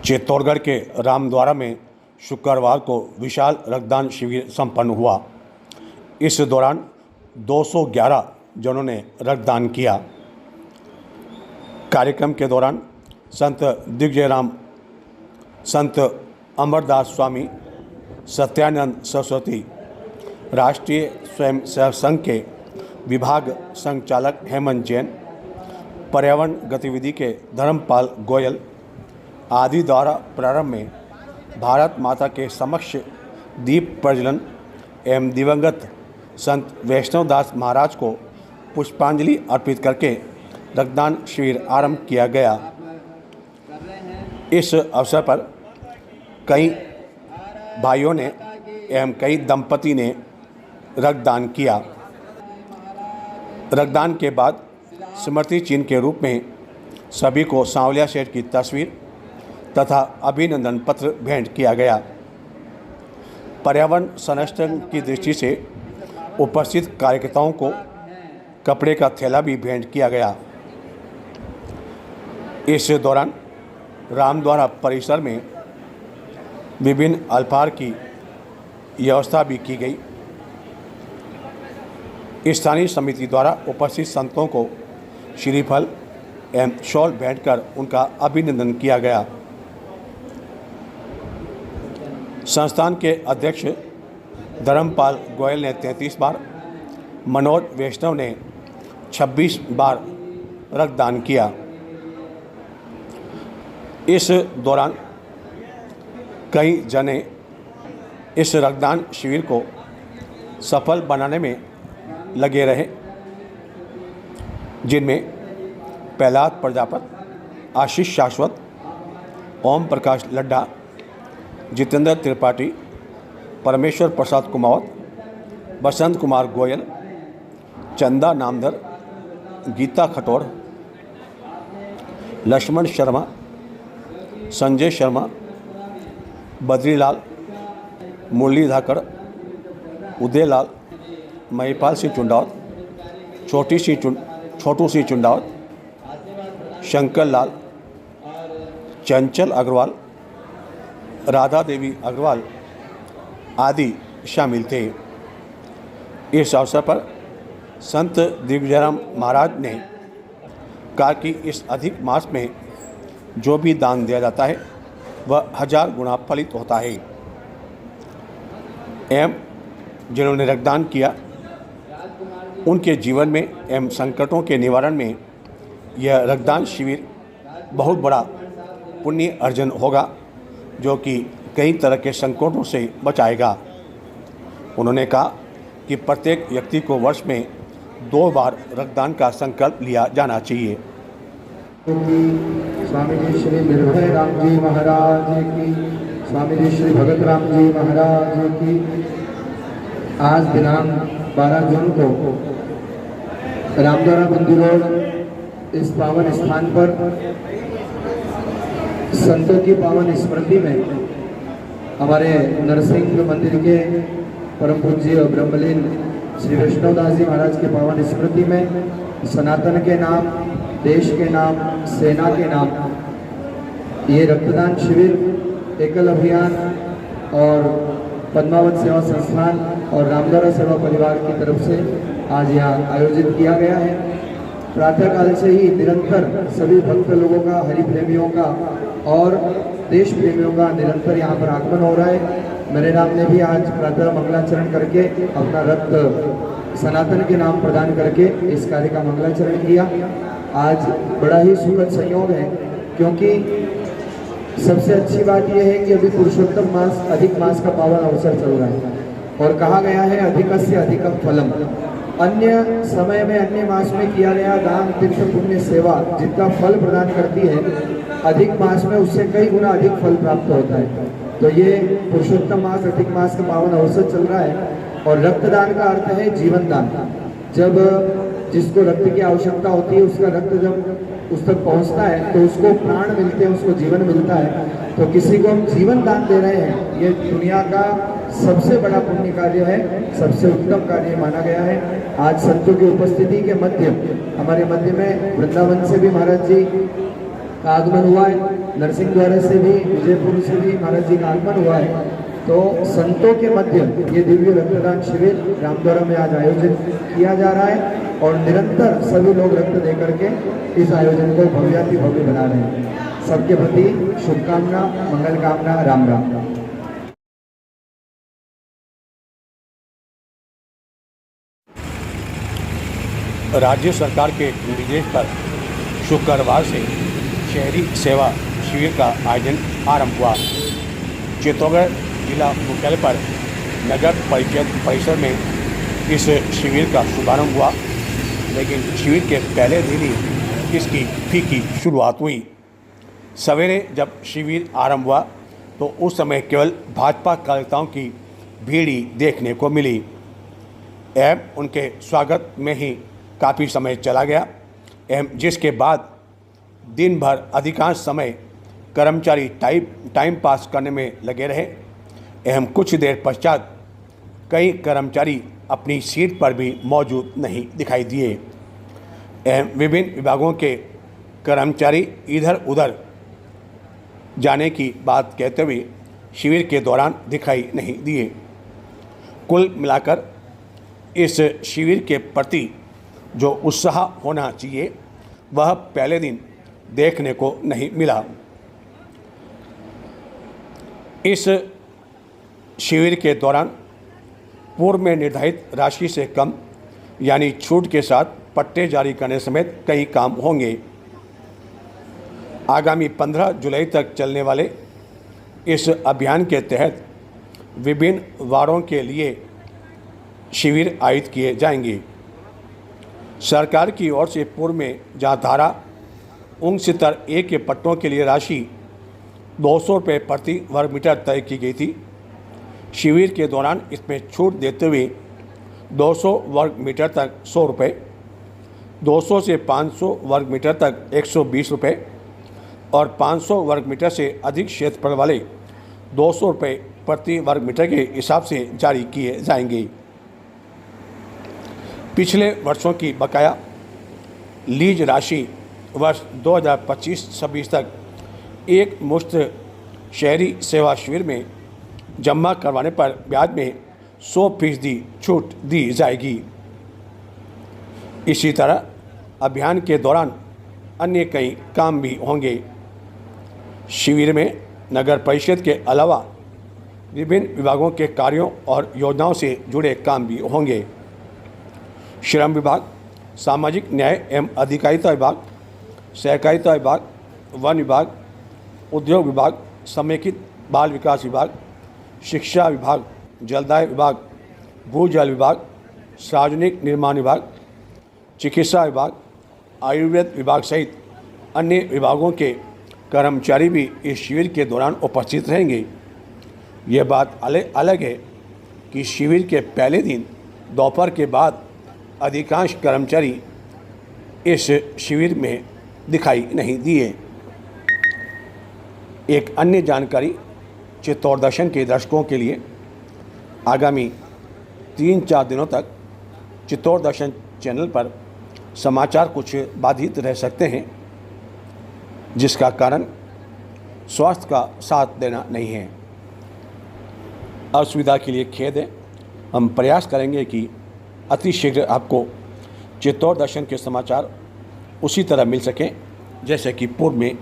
चित्तौड़गढ़ के रामद्वारा में शुक्रवार को विशाल रक्तदान शिविर संपन्न हुआ। इस दौरान 211 जनों ने रक्तदान किया। कार्यक्रम के दौरान संत दिग्विजयराम, संत अमरदास स्वामी, सत्यानंद सरस्वती, राष्ट्रीय स्वयंसेवक संघ के विभाग संचालक हेमंत जैन, पर्यावरण गतिविधि के धर्मपाल गोयल आदि द्वारा प्रारंभ में भारत माता के समक्ष दीप प्रज्वलन एवं दिवंगत संत वैष्णवदास महाराज को पुष्पांजलि अर्पित करके रक्तदान शिविर आरंभ किया गया। इस अवसर पर कई भाइयों ने एवं कई दंपति ने रक्तदान किया। रक्तदान के बाद स्मृति चिन्ह के रूप में सभी को सांवलिया सेठ की तस्वीर तथा अभिनंदन पत्र भेंट किया गया। पर्यावरण संरक्षण की दृष्टि से उपस्थित कार्यकर्ताओं को कपड़े का थैला भी भेंट किया गया। इस दौरान रामद्वारा परिसर में विभिन्न अल्पाहार की व्यवस्था भी की गई। स्थानीय समिति द्वारा उपस्थित संतों को श्रीफल एवं शॉल भेंट कर उनका अभिनंदन किया गया। संस्थान के अध्यक्ष धर्मपाल गोयल ने 33 बार, मनोज वैष्णव ने 26 बार रक्तदान किया। इस दौरान कई जने इस रक्तदान शिविर को सफल बनाने में लगे रहे, जिनमें प्रहलाद प्रजापति, आशीष शाश्वत, ओम प्रकाश लड्ढा, जितेंद्र त्रिपाठी, परमेश्वर प्रसाद कुमावत, बसंत कुमार गोयल, चंदा नामदर, गीता खटोर, लक्ष्मण शर्मा, संजय शर्मा, बद्रीलाल, मुरली धाकड़, उदयलाल, महिपाल सिंह चुंडावत, छोटू सिंह चुंडावत, शंकर लाल, चंचल अग्रवाल, राधा देवी अग्रवाल आदि शामिल थे। इस अवसर पर संत दिग्विजयराम महाराज ने कहा कि इस अधिक मास में जो भी दान दिया जाता है वह 1000 गुना फलित होता है। एवं जिन्होंने रक्तदान किया उनके जीवन में एवं संकटों के निवारण में यह रक्तदान शिविर बहुत बड़ा पुण्य अर्जन होगा, जो कि कई तरह के संकटों से बचाएगा। उन्होंने कहा कि प्रत्येक व्यक्ति को वर्ष में 2 बार रक्तदान का संकल्प लिया जाना चाहिए। स्वामी जी श्री निर्भय राम जी महाराज की, स्वामी जी श्री भगत राम जी महाराज की। आज दिनांक 12 जून को रामद्वारा बंदी रोड इस पावन स्थान पर संतों की पावन स्मृति में हमारे नरसिंह मंदिर के परम पूज्य ब्रह्मलीन श्री वैष्णवदास जी महाराज के पावन स्मृति में सनातन के नाम, देश के नाम, सेना के नाम ये रक्तदान शिविर एकल अभियान और पद्मावत सेवा संस्थान और रामद्वारा सेवा परिवार की तरफ से आज यहाँ आयोजित किया गया है। प्रातःकाल से ही निरंतर सभी भक्त लोगों का, हरि प्रेमियों का और देश प्रेमियों का निरंतर यहाँ पर आगमन हो रहा है। मेरे नाम ने भी आज प्रातः मंगलाचरण करके अपना रक्त सनातन के नाम प्रदान करके इस कार्य का मंगलाचरण किया। आज बड़ा ही सुखद संयोग है, क्योंकि सबसे अच्छी बात यह है कि अभी पुरुषोत्तम मास, अधिक मास का पावन अवसर चल रहा है और कहा गया है अधिकस्य अधिकम फलम। अन्य समय में, अन्य मास में किया गया दान, तीर्थ, पुण्य, सेवा जितना फल प्रदान करती है, अधिक मास में उससे कई गुना अधिक फल प्राप्त होता है। तो ये पुरुषोत्तम मास, अधिक मास का पावन अवसर चल रहा है और रक्तदान का अर्थ है जीवन दान। जब जिसको रक्त की आवश्यकता होती है उसका रक्त जब उस तक पहुंचता है तो उसको प्राण मिलते हैं, उसको जीवन मिलता है। तो किसी को हम जीवन दान दे रहे हैं, ये दुनिया का सबसे बड़ा पुण्य कार्य है, सबसे उत्तम कार्य माना गया है। आज संतों की उपस्थिति के मध्य, हमारे मध्य में वृंदावन से भी महाराज जी का आगमन हुआ है, नरसिंह द्वार से भी, विजयपुर से भी महाराज जी का आगमन हुआ है। तो संतों के मध्य ये दिव्य रक्तदान शिविर रामद्वारा में आज आयोजित किया जा रहा है और निरंतर सभी लोग रक्त दे करके इस आयोजन को भव्याति भव्य बना रहे हैं। सबके प्रति शुभकामना, मंगल कामना, राम राम। राज्य सरकार के निर्देश पर शुक्रवार से शहरी सेवा शिविर का आयोजन आरंभ हुआ। चित्तौड़गढ़ जिला मुख्यालय पर नगर परिषद परिसर में इस शिविर का शुभारंभ हुआ, लेकिन शिविर के पहले दिन ही इसकी फीकी शुरुआत हुई। सवेरे जब शिविर आरंभ हुआ तो उस समय केवल भाजपा कार्यकर्ताओं की भीड़ ही देखने को मिली एवं उनके स्वागत में ही काफ़ी समय चला गया एवं जिसके बाद दिन भर अधिकांश समय कर्मचारी टाइम पास करने में लगे रहे एवं कुछ देर पश्चात कई कर्मचारी अपनी सीट पर भी मौजूद नहीं दिखाई दिए एवं विभिन्न विभागों के कर्मचारी इधर उधर जाने की बात कहते हुए शिविर के दौरान दिखाई नहीं दिए। कुल मिलाकर इस शिविर के प्रति जो उत्साह होना चाहिए वह पहले दिन देखने को नहीं मिला। इस शिविर के दौरान पूर्व में निर्धारित राशि से कम यानी छूट के साथ पट्टे जारी करने समेत कई काम होंगे। आगामी 15 जुलाई तक चलने वाले इस अभियान के तहत विभिन्न वार्डों के लिए शिविर आयोजित किए जाएंगे। सरकार की ओर से पूर्व में जहाँ धारा 69(a) के पट्टों के लिए राशि 200 रुपये प्रति वर्ग मीटर तय की गई थी, शिविर के दौरान इसमें छूट देते हुए 200 वर्ग मीटर तक 100 रुपये, 200 से 500 वर्ग मीटर तक 120 रुपये और 500 वर्ग मीटर से अधिक क्षेत्रफल वाले 200 रुपये प्रति वर्ग मीटर के हिसाब से जारी किए जाएंगे। पिछले वर्षों की बकाया लीज राशि वर्ष 2025-26 तक एक मुश्त शहरी सेवा शिविर में जमा करवाने पर ब्याज में 100% छूट दी जाएगी। इसी तरह अभियान के दौरान अन्य कई काम भी होंगे। शिविर में नगर परिषद के अलावा विभिन्न विभागों के कार्यों और योजनाओं से जुड़े काम भी होंगे। श्रम विभाग, सामाजिक न्याय एवं अधिकारिता विभाग, सहकारिता विभाग, वन विभाग, उद्योग विभाग, समेकित बाल विकास विभाग, शिक्षा विभाग, जलदाय विभाग, भूजल विभाग, सार्वजनिक निर्माण विभाग, चिकित्सा विभाग, आयुर्वेद विभाग सहित अन्य विभागों के कर्मचारी भी इस शिविर के दौरान उपस्थित रहेंगे। यह बात अलग है कि शिविर के पहले दिन दोपहर के बाद अधिकांश कर्मचारी इस शिविर में दिखाई नहीं दिए। एक अन्य जानकारी चित्तौड़ दर्शन के दर्शकों के लिए, आगामी 3-4 दिनों तक चित्तौड़ दर्शन चैनल पर समाचार कुछ बाधित रह सकते हैं, जिसका कारण स्वास्थ्य का साथ देना नहीं है। असुविधा के लिए खेद है। हम प्रयास करेंगे कि अति शीघ्र आपको चित्तौड़ दर्शन के समाचार उसी तरह मिल सकें जैसे कि पूर्व में